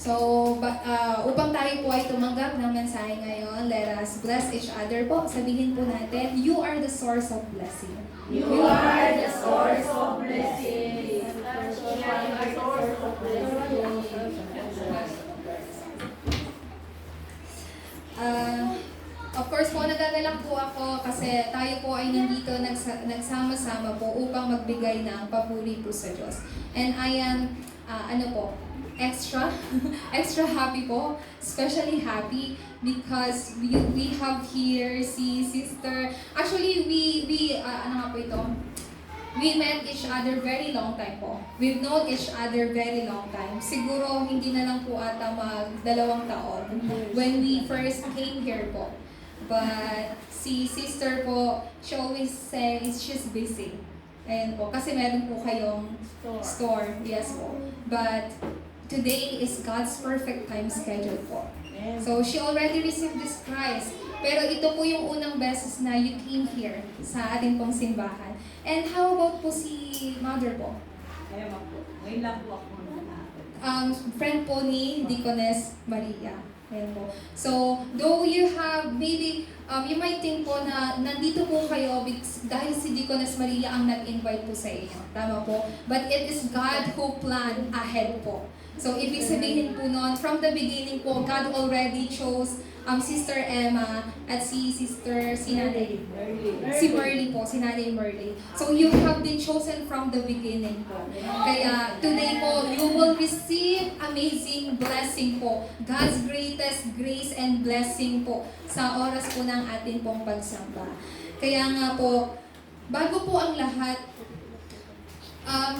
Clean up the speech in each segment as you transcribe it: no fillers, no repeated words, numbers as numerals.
Upang tayo po ay tumanggap ng mensahe ngayon, let us bless each other po. Sabihin po natin, you are the source of blessing. You are the source of blessing. You are the source of blessing. Of course po, nagagalak po ako kasi tayo po ay nandito nagsama-sama po upang magbigay ng papuri po sa Diyos. And I am, extra happy po, especially happy because we have here si Sister. Actually, we met each other very long time po. We've known each other very long time. Siguro hindi na lang po ata mag-2 taon when we first came here po. But si Sister po, she always says she's busy. Ayan po, kasi meron po kayong store. Yes po. But today is God's perfect time schedule po. So she already received this Christ. Pero ito po yung unang beses na you came here sa ating pong simbahan. And how about po si Mother po? Kaya po, ngayon lang po ako Friend po ni Deaconess Maria. Ayan po. So, though you have, maybe, you might think po na nandito po kayo dahil si Deaconess Maria ang nag-invite po sa inyo. Tama po? But it is God who planned ahead po. So, ibig sabihin po noon, from the beginning po, God already chose Sister Emma at si Nanay Merly po, si Nanay Merly. So, you have been chosen from the beginning po. Kaya, today po, you will receive amazing blessing po. God's greatest grace and blessing po sa oras po ng ating pong pagsamba. Kaya nga po, bago po ang lahat,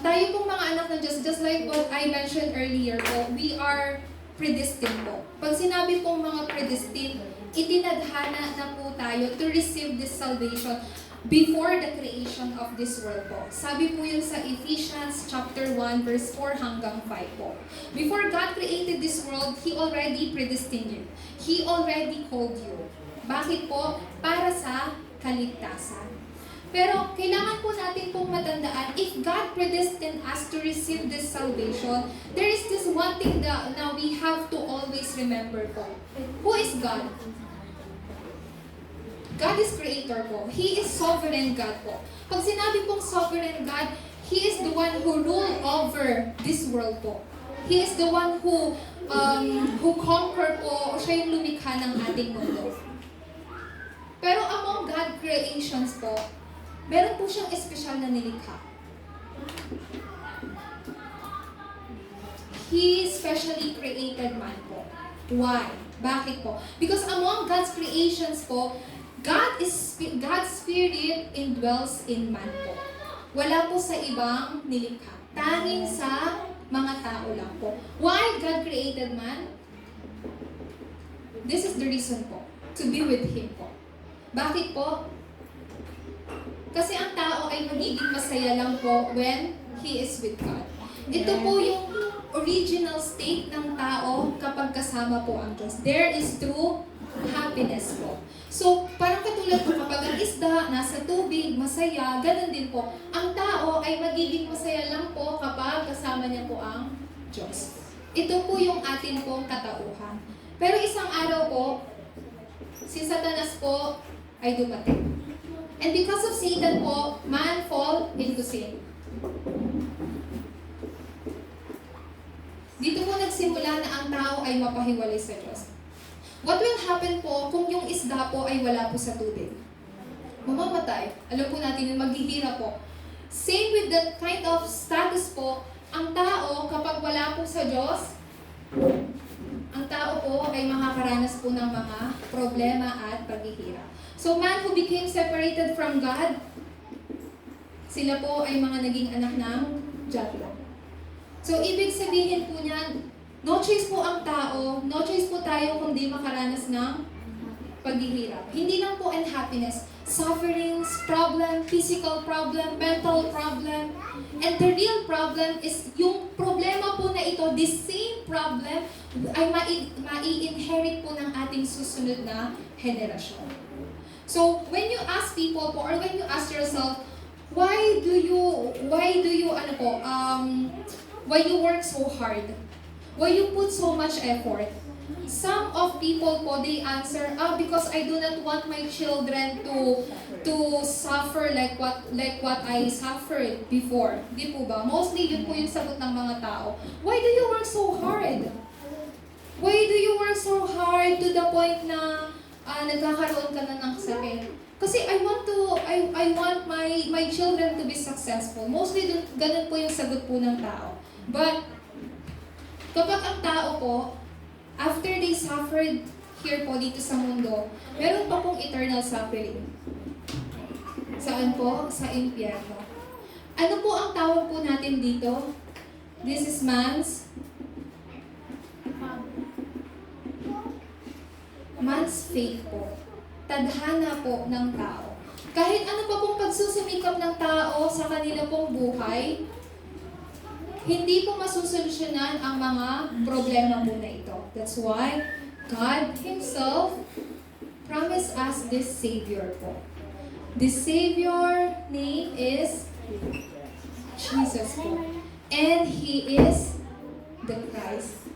tayo pong mga anak ng Diyos, just like what I mentioned earlier po, we are predestined po. Pag sinabi pong mga predestined, itinadhana na po tayo to receive this salvation before the creation of this world po. Sabi po yun sa Ephesians chapter 1 verse 4 hanggang 5 po. Before God created this world, He already predestined you. He already called you. Bakit po? Para sa kaligtasan. Pero kailangan po natin pong matandaan, if God predestined us to receive this salvation, there is this one thing that now we have to always remember po. Who is God? God is creator po. He is sovereign God po. Pag sinabi pong sovereign God, He is the one who rule over this world po. He is the one who conquer po, o siya yung lumikha ng ating mundo. Pero among God creations po, meron po siyang espesyal na nilikha. He specially created man po. Why? Bakit po? Because among God's creations po, God's Spirit indwells in man po. Wala po sa ibang nilikha. Tanging sa mga tao lang po. Why God created man? This is the reason po. To be with Him po. Bakit po? Kasi ang tao ay magiging masaya lang po when he is with God. Ito po yung original state ng tao kapag kasama po ang Diyos. There is true happiness po. So, parang katulad po kapag ang isda nasa tubig, masaya, ganun din po. Ang tao ay magiging masaya lang po kapag kasama niya po ang Diyos. Ito po yung atin pong katauhan. Pero isang araw po, si Satanas po ay dumating. And because of Satan po, man fall into sin. Dito po nagsimula na ang tao ay mapahiwalay sa Diyos. What will happen po kung yung isda po ay wala po sa tubig? Mamamatay. Alam po natin yung maghihirap po. Same with that kind of status po, ang tao kapag wala po sa Diyos, ang tao po ay makakaranas po ng mga problema at paghihirap. So man who became separated from God, sila po ay mga naging anak ng Diablo. So ibig sabihin po niyan, no choice po ang tao, no choice po tayo kundi makaranas ng paghihirap. Hindi lang po unhappiness, sufferings, problem, physical problem, mental problem. And the real problem is yung problema po na ito, this same problem ay mai-inherit po ng ating susunod na henerasyon. So, when you ask people po, or when you ask yourself, why do you work so hard? Why you put so much effort? Some of people po, they answer, because I do not want my children to suffer like what I suffered before. Di po ba? Mostly yun po yung sagot ng mga tao. Why do you work so hard? Why do you work so hard to the point na nagkakaroon ka na ng sakit? Kasi I want my children to be successful. Mostly ganun po yung sagot po ng tao. But kapag ang tao po, after they suffered here po dito sa mundo, meron pa pong eternal suffering. Saan po? Sa impyerno. Ano po ang tawag po natin dito? This is man's faith po. Tadhana po ng tao. Kahit ano pa pong pagsusumikap ng tao sa kanila pong buhay, hindi po masusolusyonan ang mga problema po na ito. That's why God Himself promised us this Savior po. The Savior name is Jesus po. And He is the Christ.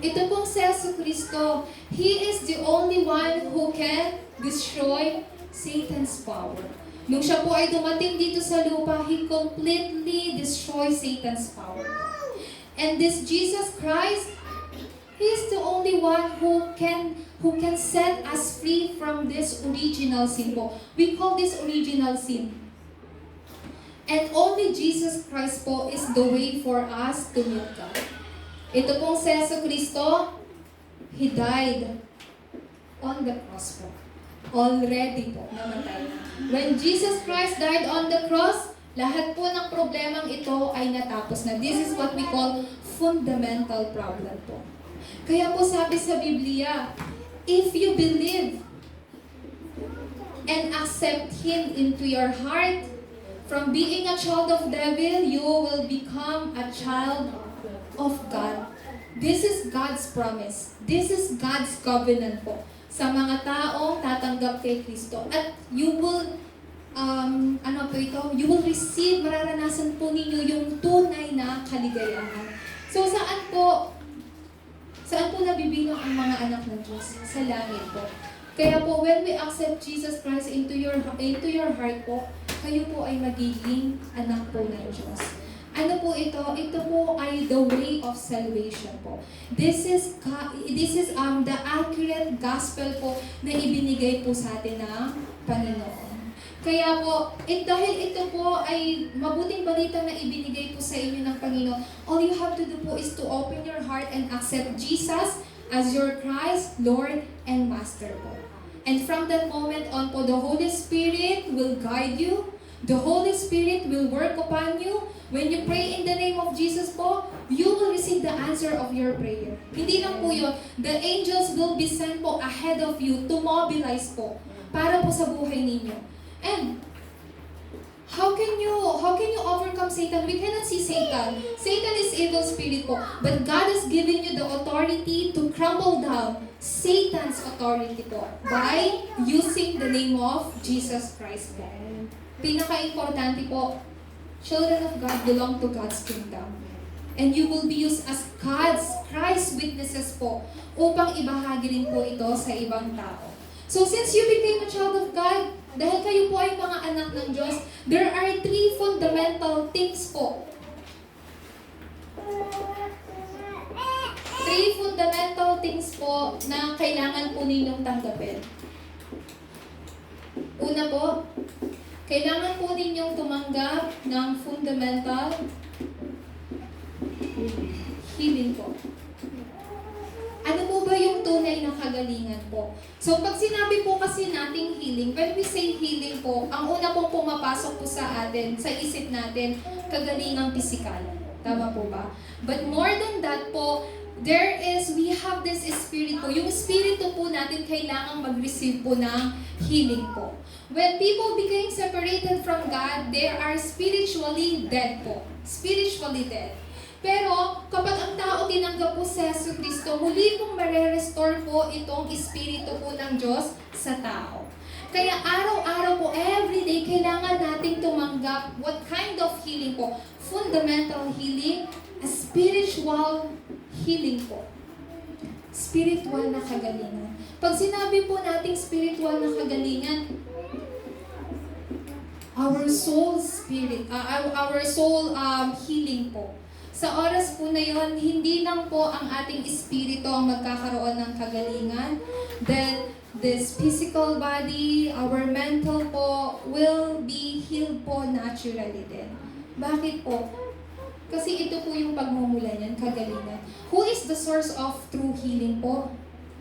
Ito pong si Yesu Cristo, He is the only one who can destroy Satan's power. Nung siya po ay dumating dito sa lupa, He completely destroys Satan's power. And this Jesus Christ, He is the only one who can set us free from this original sin po. We call this original sin. And only Jesus Christ po is the way for us to meet God. Ito pong si Yesu Cristo, He died on the cross po. Already po, namatay na. When Jesus Christ died on the cross, lahat po ng problemang ito ay natapos na. This is what we call fundamental problem po. Kaya po sabi sa Biblia, if you believe and accept Him into your heart, from being a child of devil, you will become a child of God. This is God's promise. This is God's covenant po sa mga taong tatanggap kay Kristo. At you will, you will receive, mararanasan po ninyo yung tunay na kaligayahan. So saan po nabibilang ang mga anak ng Diyos? Sa langit po. Kaya po, when we accept Jesus Christ into your heart po, kayo po ay magiging anak po ng Diyos. Ano po ito? Ito po ay the way of salvation po. This is the accurate gospel po na ibinigay po sa atin ng Panginoon. Kaya po, dahil ito po ay mabuting balita na ibinigay po sa inyo ng Panginoon, all you have to do po is to open your heart and accept Jesus as your Christ, Lord, and Master po. And from that moment on po, the Holy Spirit will guide you. The Holy Spirit will work upon you. When you pray in the name of Jesus po, you will receive the answer of your prayer. Hindi lang po yun. The angels will be sent po ahead of you to mobilize po para po sa buhay ninyo. And how can you overcome Satan? We cannot see Satan. Satan is evil spirit po. But God has given you the authority to crumble down Satan's authority po by using the name of Jesus Christ po. Pinaka-importante po, children of God belong to God's kingdom. And you will be used as Christ's witnesses po upang ibahagi rin po ito sa ibang tao. So since you became a child of God, dahil kayo po ay mga anak ng Diyos, there are 3 fundamental things po. 3 fundamental things po na kailangan po ninyong tanggapin. Una po, kailangan po ninyong tumanggap ng fundamental healing po. Ano po ba yung tunay na kagalingan po? So, pag sinabi po kasi nating healing, when we say healing po, ang una pong pumapasok po sa atin, sa isip natin, kagalingang pisikal. Tama po ba? But more than that po, we have this spirit po. Yung spirito po natin kailangang mag-receive po ng healing po. When people became separated from God, they are spiritually dead po. Spiritually dead. Pero, kapag ang tao tinanggap po sa Yesu Cristo, muli pong mare-restore po itong espiritu po ng Diyos sa tao. Kaya araw-araw po, everyday, kailangan nating tumanggap what kind of healing po? Fundamental healing, a spiritual healing po. Spiritual na kagalingan. Pag sinabi po nating spiritual na kagalingan, our soul spirit, our soul healing po. Sa oras po na yon, hindi lang po ang ating espiritu ang magkakaroon ng kagalingan. Then, this physical body, our mental po, will be healed po naturally din. Bakit po? Kasi ito po yung pagmumula niyan, kagalingan. Who is the source of true healing po?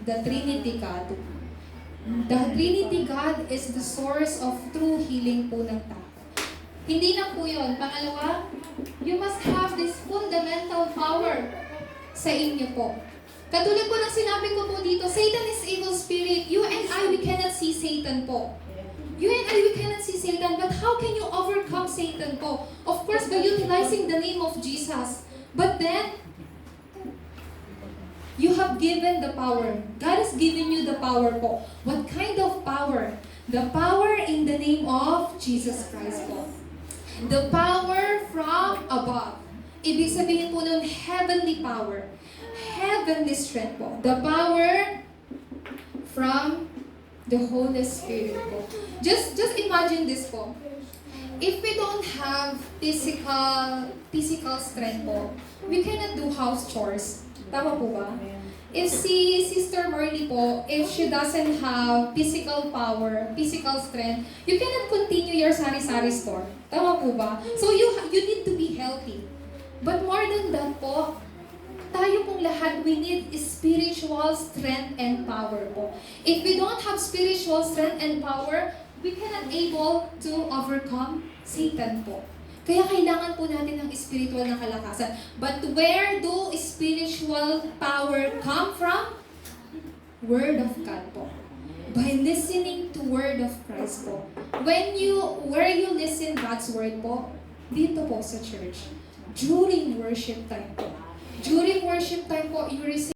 The Trinity God. The Trinity God is the source of true healing po ng tao. Hindi na po yun. Pangalawa, you must have this fundamental power sa inyo po. Katulad po ng sinabi ko po dito, Satan is evil spirit. You and I, we cannot see Satan po. You and I, we cannot see Satan, but how can you overcome Satan po? Of course, by utilizing the name of Jesus. But then, you have given the power. God has given you the power po. What kind of power? The power in the name of Jesus Christ po. The power from above. Ibig sabihin po nun, heavenly power. Heavenly strength po. The power from the Holy Spirit po. Just imagine this po. If we don't have physical strength po, we cannot do house chores. Tama po ba? If si Sister Marley po, if she doesn't have physical power, physical strength, you cannot continue your sari-sari store. Tama po ba? So you need to be healthy. But more than that po, tayo pong lahat, we need spiritual strength and power po. If we don't have spiritual strength and power, we cannot able to overcome Satan po. Kaya kailangan po natin ng spiritual na kalakasan. But where do spiritual power come from? Word of God po. By listening to Word of Christ po. Where you listen God's Word po? Dito po sa church. During worship time po. During worship time po, you receive